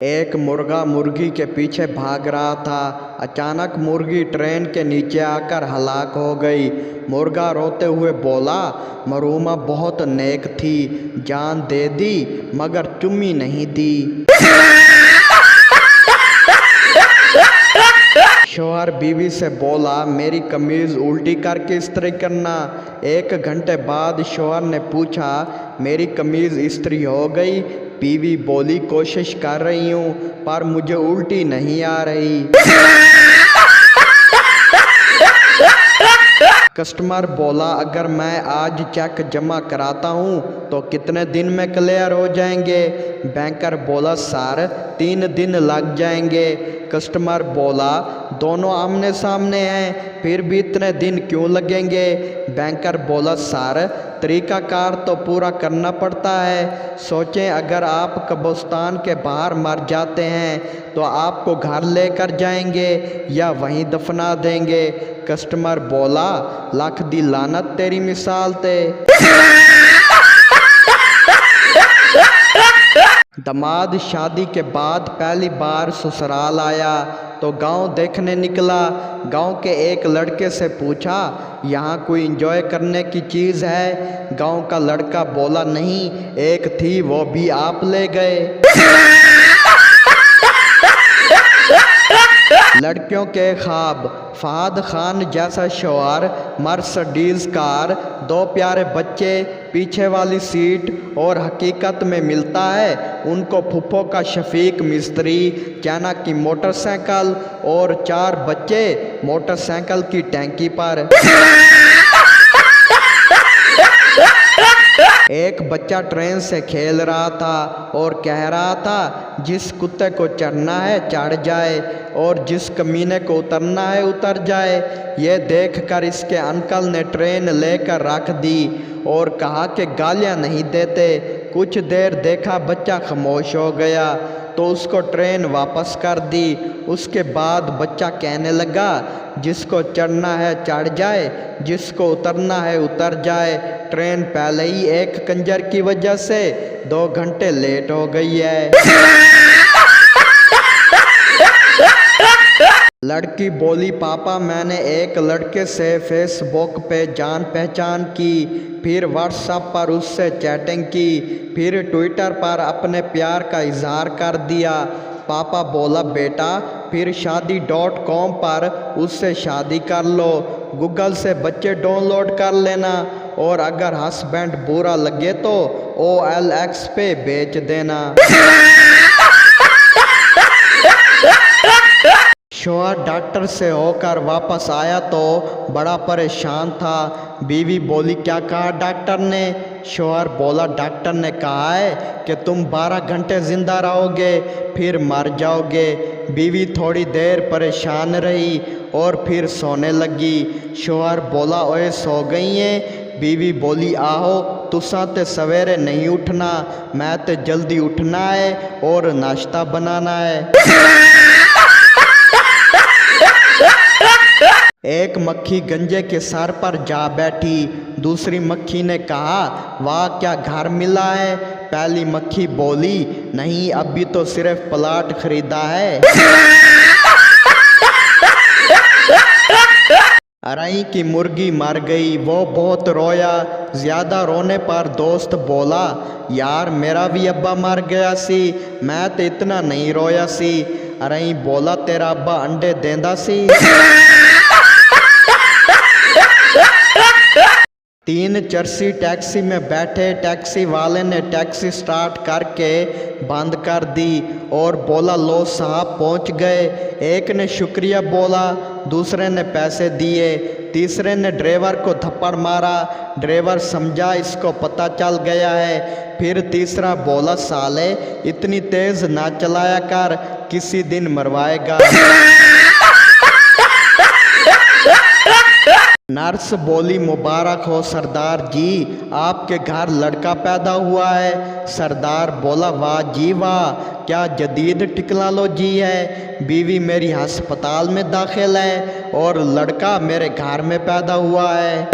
एक मुर्गा मुर्गी के पीछे भाग रहा था। अचानक मुर्गी ट्रेन के नीचे आकर हलाक हो गई। मुर्गा रोते हुए बोला, मरूमा बहुत नेक थी, जान दे दी मगर चुम्मी नहीं दी। शौहर बीवी से बोला, मेरी कमीज उल्टी करके इस्त्री करना। 1 घंटे बाद शौहर ने पूछा, मेरी कमीज इस्त्री हो गई? बीवी बोली, कोशिश कर रही हूँ पर मुझे उल्टी नहीं आ रही। कस्टमर बोला, अगर मैं आज चेक जमा कराता हूँ तो कितने दिन में क्लियर हो जाएंगे? बैंकर बोला, सर 3 दिन लग जाएंगे। कस्टमर बोला, दोनों आमने सामने हैं फिर भी इतने दिन क्यों लगेंगे? बैंकर बोला, सर तरीकाकार तो पूरा करना पड़ता है। सोचें अगर आप कब्रिस्तान के बाहर मर जाते हैं तो आपको घर लेकर जाएंगे या वहीं दफना देंगे? कस्टमर बोला, लख दी लानत तेरी मिसाल ते। दामाद शादी के बाद पहली बार ससुराल आया तो गांव देखने निकला। गांव के एक लड़के से पूछा, यहाँ कोई एंजॉय करने की चीज़ है? गांव का लड़का बोला, नहीं, एक थी वो भी आप ले गए। लड़कियों के ख्वाब, फहद खान जैसा शौहर, मर्सिडीज कार, 2 प्यारे बच्चे, पीछे वाली सीट, और हकीकत में मिलता है उनको फुफ्फो का शफीक मिस्त्री, चाइना की मोटरसाइकिल और 4 बच्चे मोटरसाइकिल की टैंकी पर। एक बच्चा ट्रेन से खेल रहा था और कह रहा था, जिस कुत्ते को चढ़ना है चढ़ जाए और जिस कमीने को उतरना है उतर जाए। ये देखकर इसके अंकल ने ट्रेन लेकर रख दी और कहा कि गालियां नहीं देते। कुछ देर देखा बच्चा खामोश हो गया तो उसको ट्रेन वापस कर दी। उसके बाद बच्चा कहने लगा, जिसको चढ़ना है चढ़ जाए, जिसको उतरना है उतर जाए। ट्रेन पहले ही एक कंजर की वजह से 2 घंटे लेट हो गई है। लड़की बोली, पापा मैंने एक लड़के से फेसबुक पे जान पहचान की, फिर व्हाट्सएप पर उससे चैटिंग की, फिर ट्विटर पर अपने प्यार का इजहार कर दिया। पापा बोला, बेटा फिर शादी.com पर उससे शादी कर लो, गूगल से बच्चे डाउनलोड कर लेना और अगर हस्बैंड बुरा लगे तो OLX पे बेच देना। शौहर डॉक्टर से होकर वापस आया तो बड़ा परेशान था। बीवी बोली, क्या कहा डॉक्टर ने? शौहर बोला, डॉक्टर ने कहा है कि तुम 12 घंटे जिंदा रहोगे फिर मर जाओगे। बीवी थोड़ी देर परेशान रही और फिर सोने लगी। शौहर बोला, ओए सो गई हैं? बीवी बोली, आहो तुसा ते सवेरे नहीं उठना, मैं ते जल्दी उठना है और नाश्ता बनाना है। एक मक्खी गंजे के सर पर जा बैठी। दूसरी मक्खी ने कहा, वाह क्या घर मिला है। पहली मक्खी बोली, नहीं अभी तो सिर्फ प्लाट खरीदा है। अरई की मुर्गी मर गई, वो बहुत रोया। ज़्यादा रोने पर दोस्त बोला, यार मेरा भी अब्बा मर गया सी, मैं तो इतना नहीं रोया सी। अरई बोला, तेरा अब्बा अंडे देंदा सी। 3 चरसी टैक्सी में बैठे। टैक्सी वाले ने टैक्सी स्टार्ट करके बंद कर दी और बोला, लो साहब पहुंच गए। एक ने शुक्रिया बोला, दूसरे ने पैसे दिए, तीसरे ने ड्राइवर को थप्पड़ मारा। ड्राइवर समझा इसको पता चल गया है। फिर तीसरा बोला, साले इतनी तेज ना चलाया कर, किसी दिन मरवाएगा। नर्स बोली, मुबारक हो सरदार जी, आपके घर लड़का पैदा हुआ है। सरदार बोला, वाह जी वाह, क्या जदीद टेक्नोलॉजी है। बीवी मेरी अस्पताल में दाखिल है और लड़का मेरे घर में पैदा हुआ है।